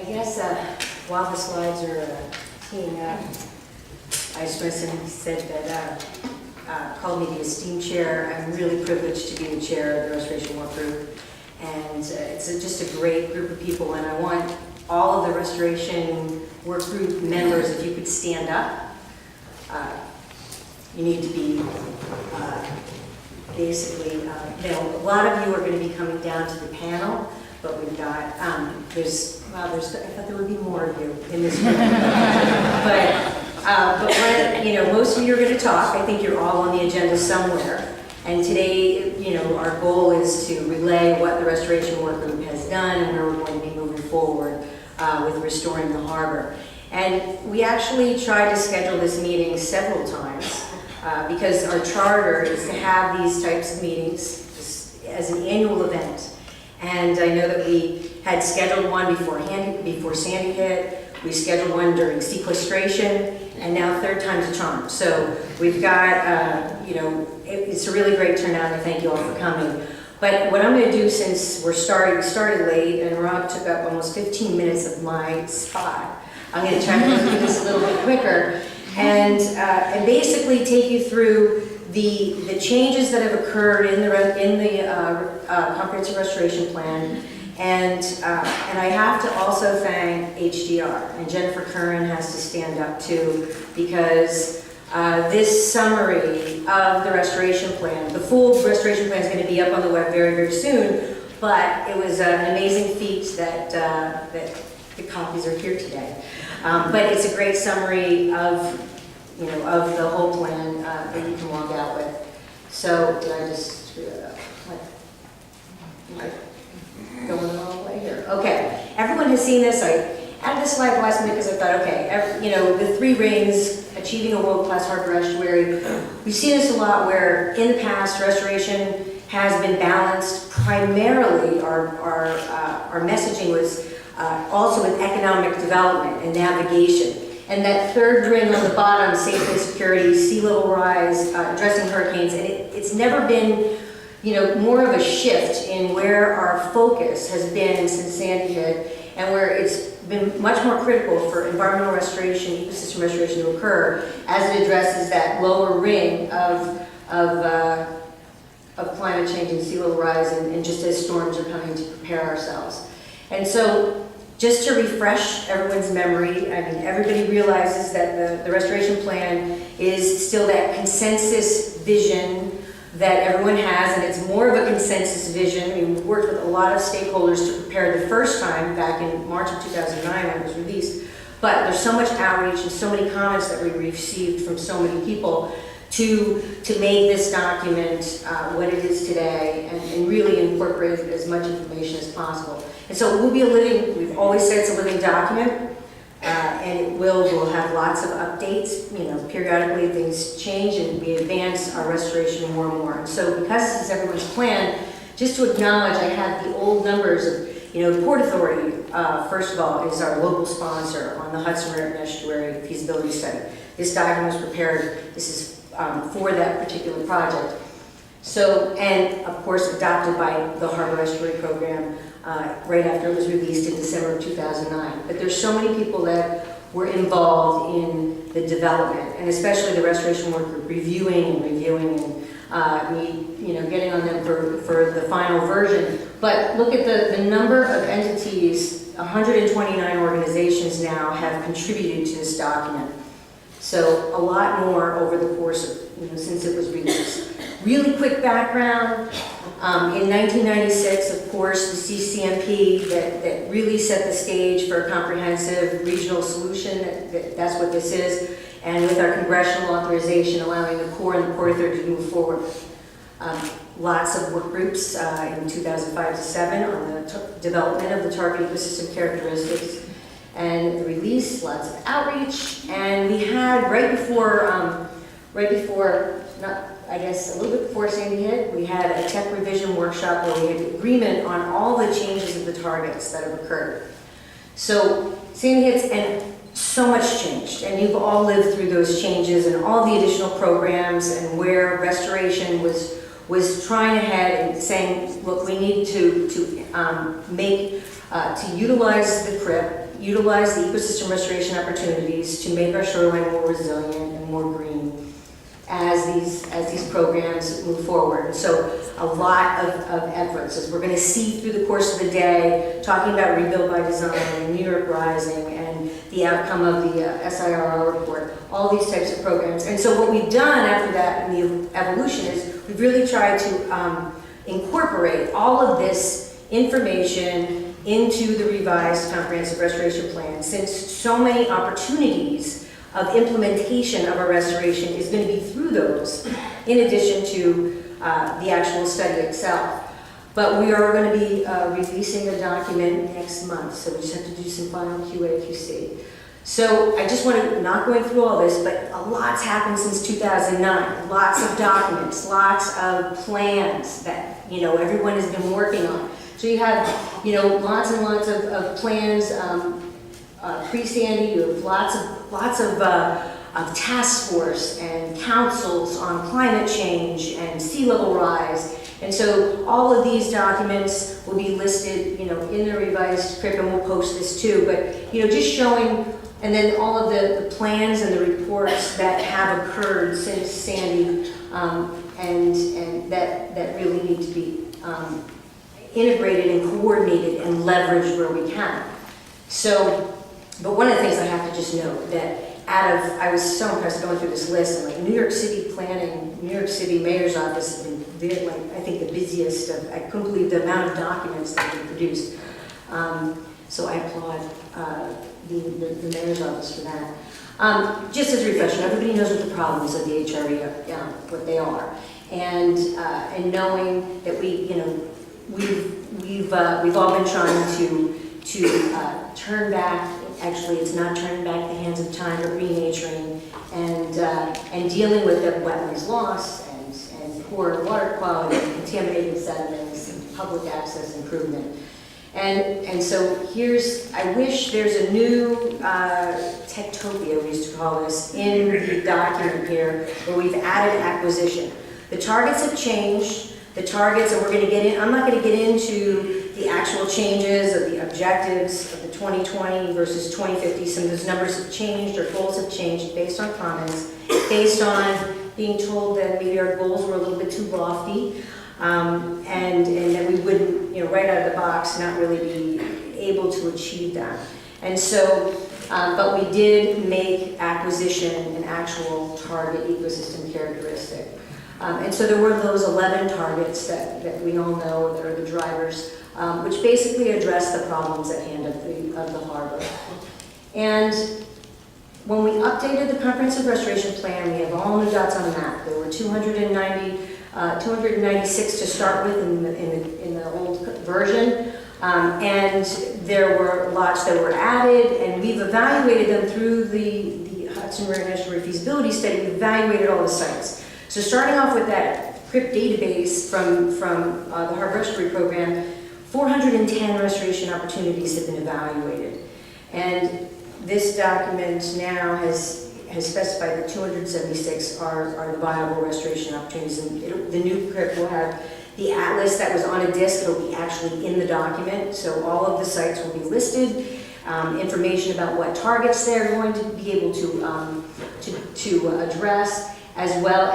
guess while the slides are teeing up, Vice President said that called me the esteemed chair. I'm really privileged to be the chair of the Restoration Work Group, and it's just a great group of people. And I want all of the Restoration Work Group members, if you could stand up. You need to be basically, a lot of you are going to be coming down to the panel, but we've got, I thought there would be more of you in this room. but when, most of you are going to talk. I think you're all on the agenda somewhere. And today, our goal is to relay what the Restoration Work Group has done and where we're going to be moving forward with restoring the harbor. And we actually tried to schedule this meeting several times because our charter is to have these types of meetings as an annual event. And I know that we had scheduled one before Sandy hit, we scheduled one during sequestration, and now third time's a charm. So we've got, it's a really great turnout, and thank you all for coming. But what I'm going to do, since we started late, and Rob took up almost 15 minutes of my spot, I'm going to try to do this a little bit quicker, and basically take you through the changes that have occurred in the Comprehensive Restoration Plan, and I have to also thank HDR, and Jennifer Curran has to stand up too, because this summary of the restoration plan, the full restoration plan is going to be up on the web very, very soon, but it was an amazing feat that the copies are here today. But it's a great summary of the whole plan that you can walk out with. So, did I just screw that up? Going the wrong way here. Okay, everyone has seen this. I added this slide last minute because I thought, okay, the three rings, achieving a world-class harbor estuary. We've seen this a lot where in the past restoration has been balanced. Primarily, our messaging was also with economic development and navigation. And that third ring on the bottom, safety and security, sea level rise, addressing hurricanes, and it's never been, more of a shift in where our focus has been since Sandy hit, and where it's been much more critical for environmental restoration, ecosystem restoration to occur as it addresses that lower ring of climate change and sea level rise, and just as storms are coming to prepare ourselves. And so, just to refresh everyone's memory, I mean, everybody realizes that the restoration plan is still that consensus vision that everyone has, and it's more of a consensus vision. I mean, we worked with a lot of stakeholders to prepare the first time back in March of 2009 when it was released, but there's so much outreach and so many comments that we received from so many people to make this document what it is today, and really incorporate as much information as possible. And so it will be we've always said it's a living document, and we'll have lots of updates. Periodically things change and we advance our restoration more and more. And so because this is everyone's plan, just to acknowledge, I have the old numbers of, the Port Authority, first of all, is our local sponsor on the Hudson River and Estuary feasibility study. This document was prepared, this is for that particular project. So, and of course adopted by the Harbor Estuary Program right after it was released in December of 2009. But there's so many people that were involved in the development, and especially the Restoration Work Group reviewing and getting on them for the final version. But look at the number of entities, 129 organizations now have contributed to this document. So a lot more over the course of, since it was released. Really quick background, in 1996, of course, the CCMP that really set the stage for a comprehensive regional solution, that's what this is, and with our congressional authorization allowing the Corps and the Port Authority to move forward. Lots of work groups in 2005 to 7 on the development of the target ecosystem characteristics, and the release, lots of outreach, and we had right before, I guess a little bit before Sandy hit, we had a tech revision workshop where we had agreement on all the changes of the targets that have occurred. So Sandy hits, and so much changed, and you've all lived through those changes and all the additional programs, and where restoration was trying ahead and saying, look, we need to utilize the CRIP, utilize the ecosystem restoration opportunities to make our shoreline more resilient and more green as these programs move forward. And so a lot of efforts, as we're going to see through the course of the day, talking about Rebuild by Design and New York Rising and the outcome of the SIRO report, all these types of programs. And so what we've done after that in the evolution is we've really tried to incorporate all of this information into the revised comprehensive restoration plan, since so many opportunities of implementation of our restoration is going to be through those, in addition to the actual study itself. But we are going to be releasing a document next month, so we just have to do some final QA/QC. So I just want to, not going through all this, but a lot's happened since 2009. Lots of documents, lots of plans that, you know, everyone has been working on. So you have, you know, lots and lots of plans, pre-Sandy. You have lots of task force and councils on climate change and sea level rise. And so all of these documents will be listed, you know, in the revised curriculum. We'll post this too, but, you know, just showing, and then all of the plans and the reports that have occurred since Sandy, and that really need to be integrated and coordinated and leveraged where we can. So, but one of the things I have to just note that I was so impressed going through this list, and like New York City planning, New York City Mayor's Office has been very, like, I think the busiest of, I couldn't believe the amount of documents that have been produced. So I applaud the Mayor's Office for that. Just as a reflection, everybody knows what the problems of the HRE are, what they are. And knowing that we've all been trying to turn back. Actually, it's not turning back the hands of time, but renaturing and dealing with the wetlands loss and poor water quality, contaminated sediments, and public access improvement. And so I wish there's a new Techtopia, we used to call this, in the document here, where we've added acquisition. The targets have changed. The targets, and we're going to get in, I'm not going to get into the actual changes of the objectives of the 2020 versus 2050. Some of those numbers have changed, our goals have changed based on comments, based on being told that maybe our goals were a little bit too lofty, and that we wouldn't, you know, right out of the box, not really be able to achieve that. And so, but we did make acquisition an actual target ecosystem characteristic. And so there were those 11 targets that we all know that are the drivers, which basically address the problems at hand of the harbor. And when we updated the comprehensive restoration plan, we have all new dots on the map. There were 296 to start with in the old version, and there were lots that were added, and we've evaluated them through the Hudson River Estuary feasibility study. We evaluated all the sites. So starting off with that CRIP database from the Harbor Estuary Program, 410 restoration opportunities have been evaluated. And this document now has specified that 276 are the viable restoration opportunities. And the new CRIP will have the atlas that was on a disc. It'll be actually in the document. So all of the sites will be listed. Information about what targets they're going to be able to address, as well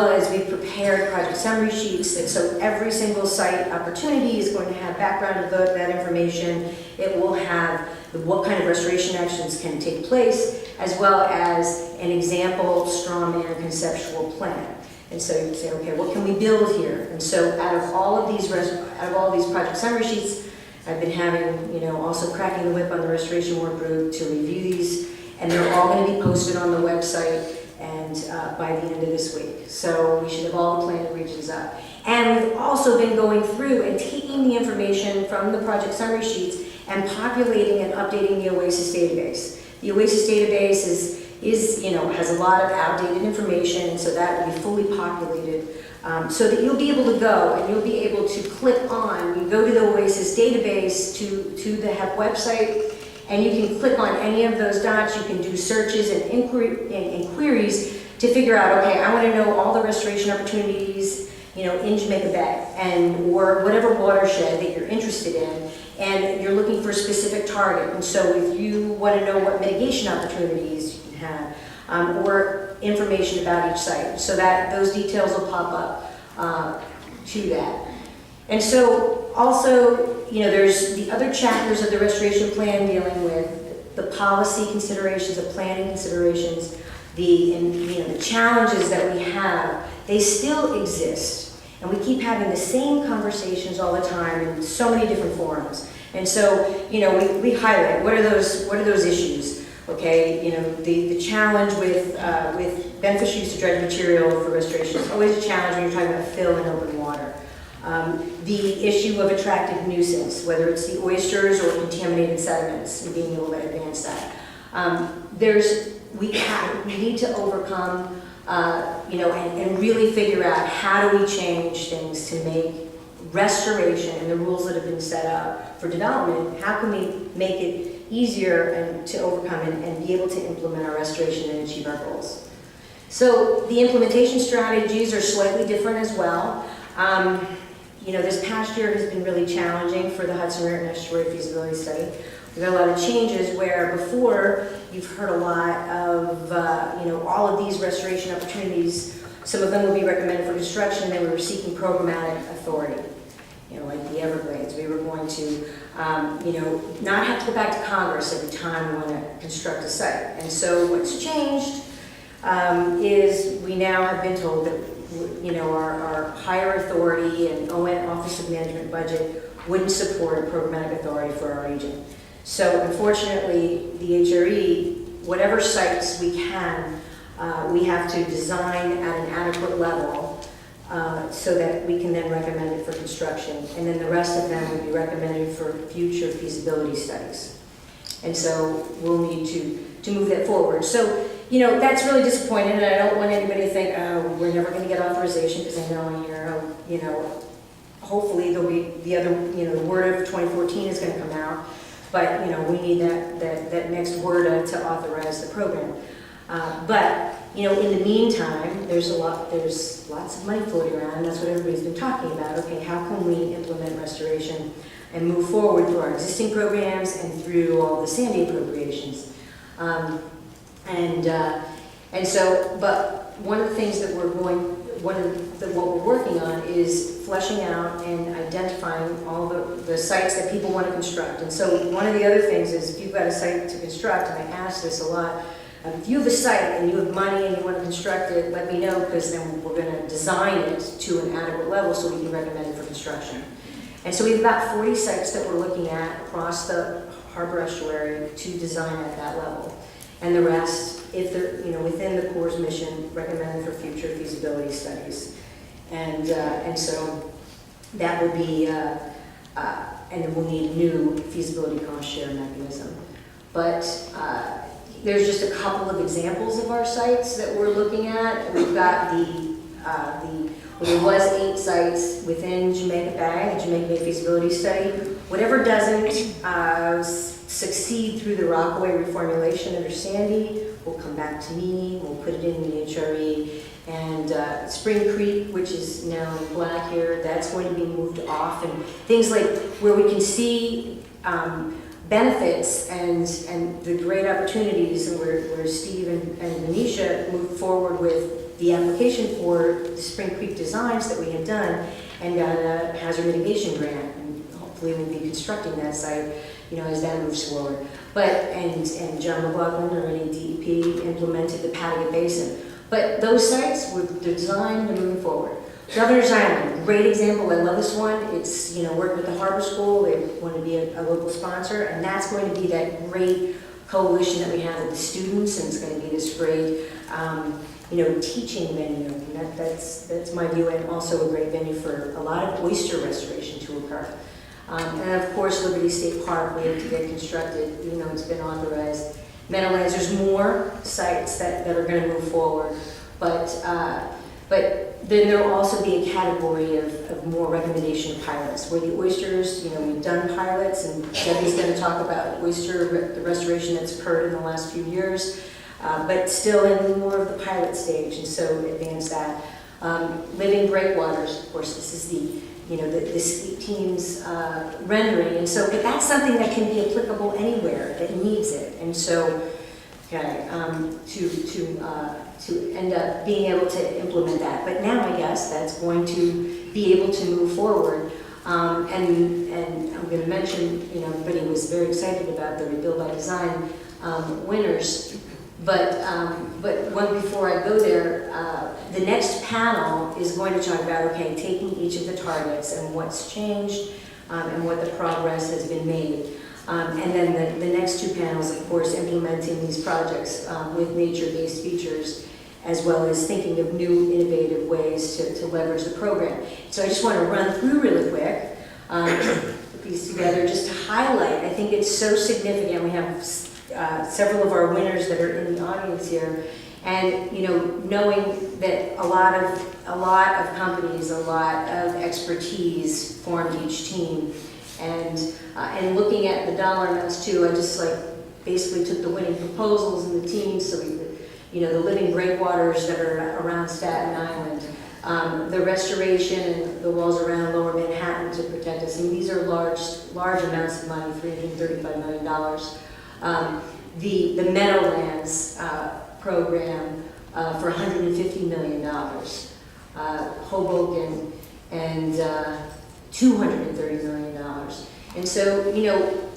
as we've prepared project summary sheets. So every single site opportunity is going to have background of that information. It will have what kind of restoration actions can take place, as well as an example straw man conceptual plan. And so you say, okay, what can we build here? And so out of all of these project summary sheets, I've been having, you know, also cracking the whip on the restoration work group to review these, and they're all going to be posted on the website and by the end of this week. So we should have all the planted regions up. And we've also been going through and taking the information from the project summary sheets and populating and updating the OASIS database. The OASIS database is you know, has a lot of outdated information, so that will be fully populated, so that you'll be able to go and you'll be able to click on, you go to the OASIS database to the HEP website, and you can click on any of those dots. You can do searches and inquiries to figure out, okay, I want to know all the restoration opportunities, you know, in Jamaica Bay, or whatever watershed that you're interested in, and you're looking for a specific target. And so if you want to know what mitigation opportunities you can have, or information about each site, so that those details will pop up to that. And so also, there's the other chapters of the restoration plan dealing with the policy considerations, the planning considerations, the challenges that we have. They still exist, and we keep having the same conversations all the time in so many different forums. And so, we highlight what are those issues. Okay, the challenge with beneficial use of dredge material for restoration is always a challenge when you're talking about fill in open water. The issue of attractive nuisance, whether it's the oysters or contaminated sediments, and being able to advance that. We need to overcome, and really figure out how do we change things to make restoration and the rules that have been set up for development, how can we make it easier and to overcome and be able to implement our restoration and achieve our goals. So the implementation strategies are slightly different as well. This past year has been really challenging for the Hudson River and Estuary feasibility study. We've had a lot of changes where before you've heard a lot of, all of these restoration opportunities. Some of them will be recommended for construction, and we were seeking programmatic authority. Like the Everglades, we were going to, not have to go back to Congress every time we want to construct a site. And so what's changed is we now have been told that, our higher authority and Office of Management budget wouldn't support a programmatic authority for our region. So unfortunately, the HRE, whatever sites we can, we have to design at an adequate level so that we can then recommend it for construction. And then the rest of them would be recommended for future feasibility studies. And so we'll need to move that forward. So, that's really disappointing, and I don't want anybody to think, oh, we're never going to get authorization, because I know here, hopefully there'll be the other, the word of 2014 is going to come out, but, we need that next word to authorize the program. But in the meantime, there's lots of money floating around, and that's what everybody's been talking about. Okay, how can we implement restoration and move forward through our existing programs and through all the Sandy appropriations? But one of the things that what we're working on is fleshing out and identifying all the sites that people want to construct. And so one of the other things is, if you've got a site to construct, and I ask this a lot, if you have a site and you have money and you want to construct it, let me know, because then we're going to design it to an adequate level so we can recommend it for construction. And so we have about 40 sites that we're looking at across the harbor estuary to design at that level. And the rest, if they're within the Corps' mission, recommended for future feasibility studies. And so that will be, and then we'll need a new feasibility cost share mechanism. But there's just a couple of examples of our sites that we're looking at. We've got there was 8 sites within Jamaica Bay, the Jamaica Bay feasibility study. Whatever doesn't succeed through the Rockaway reformulation under Sandy will come back to me. We'll put it in the HRE. And Spring Creek, which is now in black here, that's going to be moved off. And things like where we can see benefits and the great opportunities, and where Steve and Manisha moved forward with the application for the Spring Creek designs that we had done, and got a hazard mitigation grant, and hopefully we'll be constructing that site, as that moves forward. But and John McLaughlin, already DEP, implemented the Patagonic Basin. But those sites were designed and moving forward. Governor's Island, great example. I love this one. It's worked with the Harbor School. They want to be a local sponsor, and that's going to be that great coalition that we have with the students, and it's going to be this great teaching venue. And that's my view, and also a great venue for a lot of oyster restoration to occur. And of course, Liberty State Park, we have to get constructed, even though it's been authorized. Meadowlands, there's more sites that are going to move forward, but then there will also be a category of more recommendation of pilots, where the oysters, we've done pilots, and Debbie's going to talk about the restoration that's occurred in the last few years, but still in more of the pilot stage, and so advance that. Living breakwaters, of course, this is this team's rendering. And so, but that's something that can be applicable anywhere that needs it. And so, okay, to end up being able to implement that. But now I guess that's going to be able to move forward. And I'm going to mention, everybody was very excited about the Rebuild by Design winners. But one before I go there, the next panel is going to talk about, okay, taking each of the targets and what's changed and what the progress has been made. And then the next two panels, of course, implementing these projects with nature-based features, as well as thinking of new innovative ways to leverage the program. So I just want to run through really quick, put these together just to highlight. I think it's so significant. We have several of our winners that are in the audience here, and knowing that a lot of companies, a lot of expertise formed each team, and looking at the dollar amounts too. I just basically took the winning proposals and the teams, so the living breakwaters that are around Staten Island, the restoration and the walls around Lower Manhattan to protect us. And these are large amounts of money, $335 million. The Meadowlands program for $150 million. Hoboken and $230 million. And so,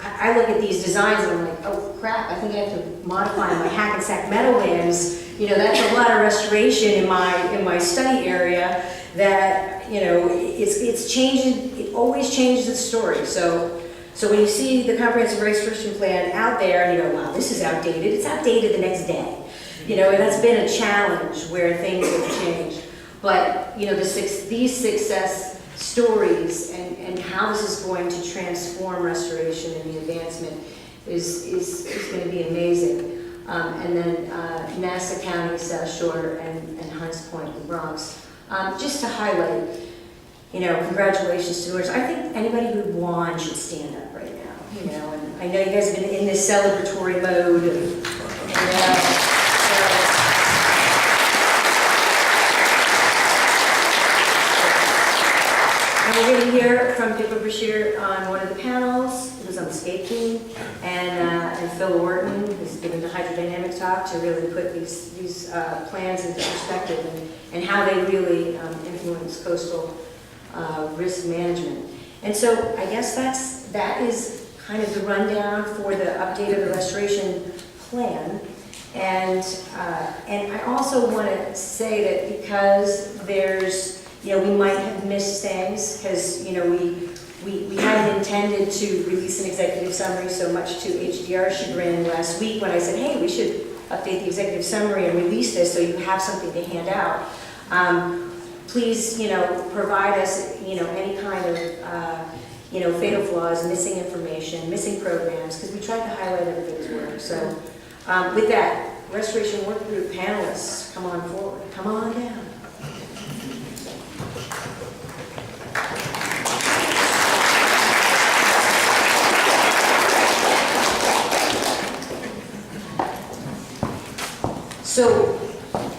I look at these designs and I'm like, oh crap, I think I have to modify my Hackensack Meadowlands. That's a lot of restoration in my study area that, it's changing, it always changes the story. So when you see the comprehensive restoration plan out there and you go, wow, this is outdated, it's outdated the next day. And that's been a challenge where things have changed. But, these success stories and how this is going to transform restoration and the advancement is going to be amazing. And then Nassau County, South Shore, and Hunts Point, the Bronx. Just to highlight, congratulations to the winners. I think anybody who won should stand up right now, and I know you guys have been in this celebratory mode. And we're going to hear from Pippa Bashir on one of the panels. He was on the skate team, and Phil Orton, who's given the hydrodynamic talk to really put these plans into perspective and how they really influence coastal risk management. And so I guess that is kind of the rundown for the update of the restoration plan. And I also want to say that because there's, we might have missed things because, we hadn't intended to release an executive summary so much to HDR's chagrin last week when I said, hey, we should update the executive summary and release this so you have something to hand out. Please, provide us, any kind of, fatal flaws, missing information, missing programs, because we tried to highlight everything's work. So with that, Restoration Work Group panelists, come on forward. Come on down. So,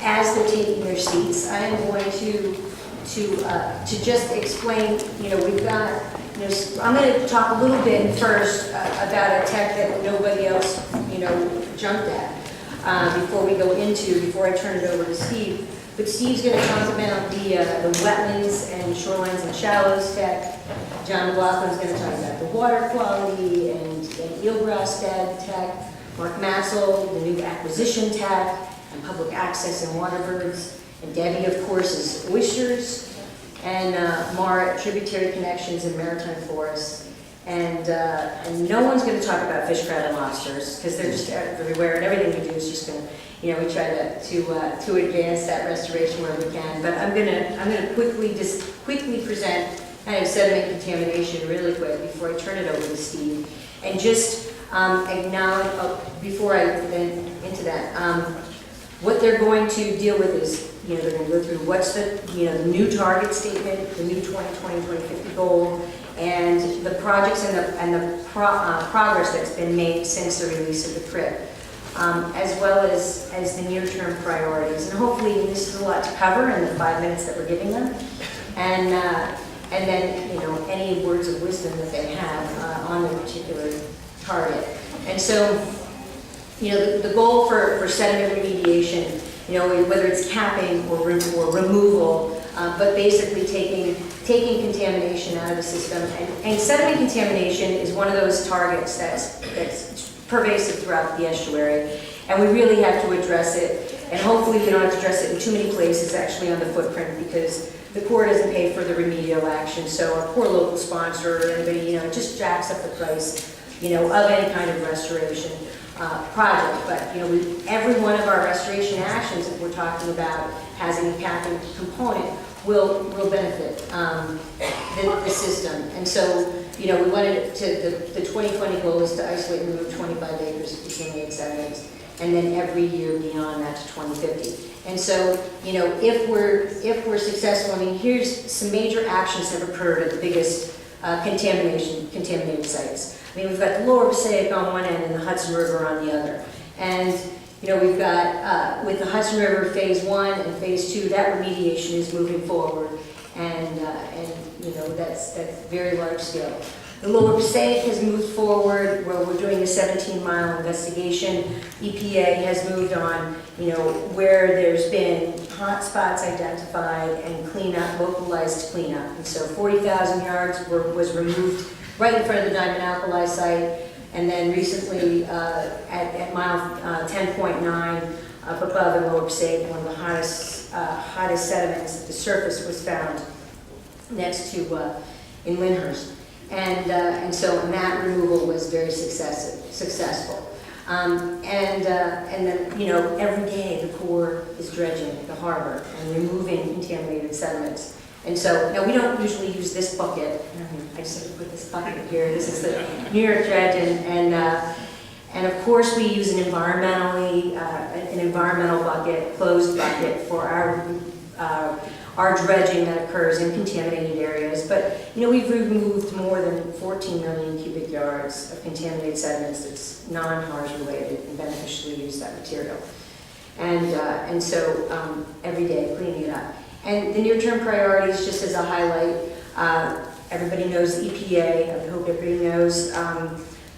as they're taking their seats, I am going to just explain. We've got. I'm going to talk a little bit first about a tech that nobody else, jumped at before I turn it over to Steve. But Steve's going to talk about the wetlands and shorelines and shallows tech. John McLaughlin's going to talk about the water quality and eelgrass tech. Mark Massel, the new acquisition tech, and public access and waterbirds. And Debbie, of course, is oysters. And Mara, tributary connections and maritime forests. And no one's going to talk about fish, crab, and lobsters because they're just everywhere, and everything we do is just going to, we try to advance that restoration where we can. But I'm going to quickly present kind of sediment contamination really quick before I turn it over to Steve, and just acknowledge before I then into that what they're going to deal with is. They're going to go through what's the new target statement, the new 2020-2050 goal, and the projects and the progress that's been made since the release of the CRIP, as well as the near-term priorities. And hopefully, this is a lot to cover in the 5 minutes that we're giving them. And and then, you know, any words of wisdom that they have on their particular target. And so, you know, the goal for sediment remediation, you know, whether it's capping or removal, but basically taking contamination out of the system. And sediment contamination is one of those targets that's pervasive throughout the estuary, and we really have to address it. And hopefully we don't have to address it in too many places actually on the footprint, because the Corps doesn't pay for the remedial action. So our poor local sponsor or anybody, you know, it just jacks up the price, you know, of any kind of restoration project. But, you know, every one of our restoration actions that we're talking about has a capping component will benefit the system. And so, you know, we wanted the 2020 goal is to isolate and remove 25 acres of contaminated sediments, and then every year beyond that to 2050. And so, you know, if we're successful, I mean, here's some major actions that have occurred at the biggest contaminated sites. I mean, we've got the Lower Passaic on one end and the Hudson River on the other. And, you know, we've got, with the Hudson River Phase 1 and Phase 2, that remediation is moving forward. And you know, that's very large scale. The Lower Passaic has moved forward, where we're doing a 17-mile investigation. EPA has moved on, you know, where there's been hot spots identified and cleanup, localized cleanup. And so 40,000 yards was removed right in front of the diamond alkali site. And then recently at mile 10.9 up above in Lower Passaic, one of the hottest sediments at the surface was found next to in Lyndhurst. And so that removal was very successful. And then, you know, every day the Corps is dredging the harbor and removing contaminated sediments. And so, now we don't usually use this bucket. I just have to put this bucket here. This is the New York dredge, and of course we use an environmental bucket, closed bucket for our dredging that occurs in contaminated areas. But, you know, we've removed more than 14 million cubic yards of contaminated sediments that's non-HARS related and beneficially use that material. And so every day cleaning it up. And the near-term priorities, just as a highlight, everybody knows the EPA. I hope everybody knows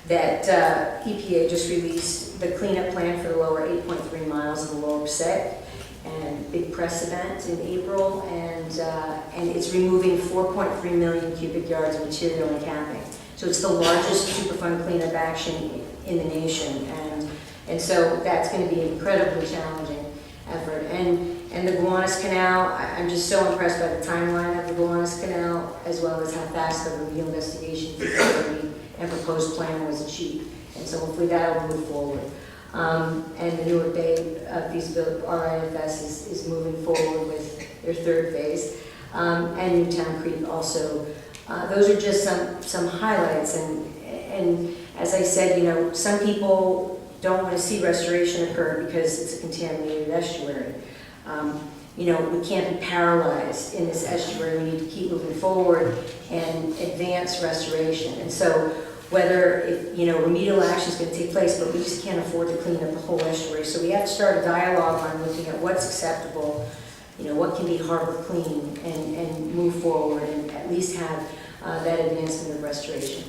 that EPA just released the cleanup plan for the lower 8.3 miles of the Lower Passaic, and big press event in April, and it's removing 4.3 million cubic yards of material and capping. So it's the largest Superfund cleanup action in the nation, and so that's going to be an incredibly challenging effort. And the Gowanus Canal, I'm just so impressed by the timeline of the Gowanus Canal, as well as how fast the review investigation feasibility and proposed plan was achieved. And so hopefully that'll move forward. And the Newark Bay feasibility, RIFS, is moving forward with their third phase. And Newtown Creek also. Those are just some highlights. And as I said, you know, some people don't want to see restoration occur because it's a contaminated estuary. You know, we can't be paralyzed in this estuary. We need to keep moving forward and advance restoration. And so whether, you know, remedial action is going to take place, but we just can't afford to clean up the whole estuary. So we have to start a dialogue on looking at what's acceptable, you know, what can be harbor clean, and move forward and at least have that advancement of restoration.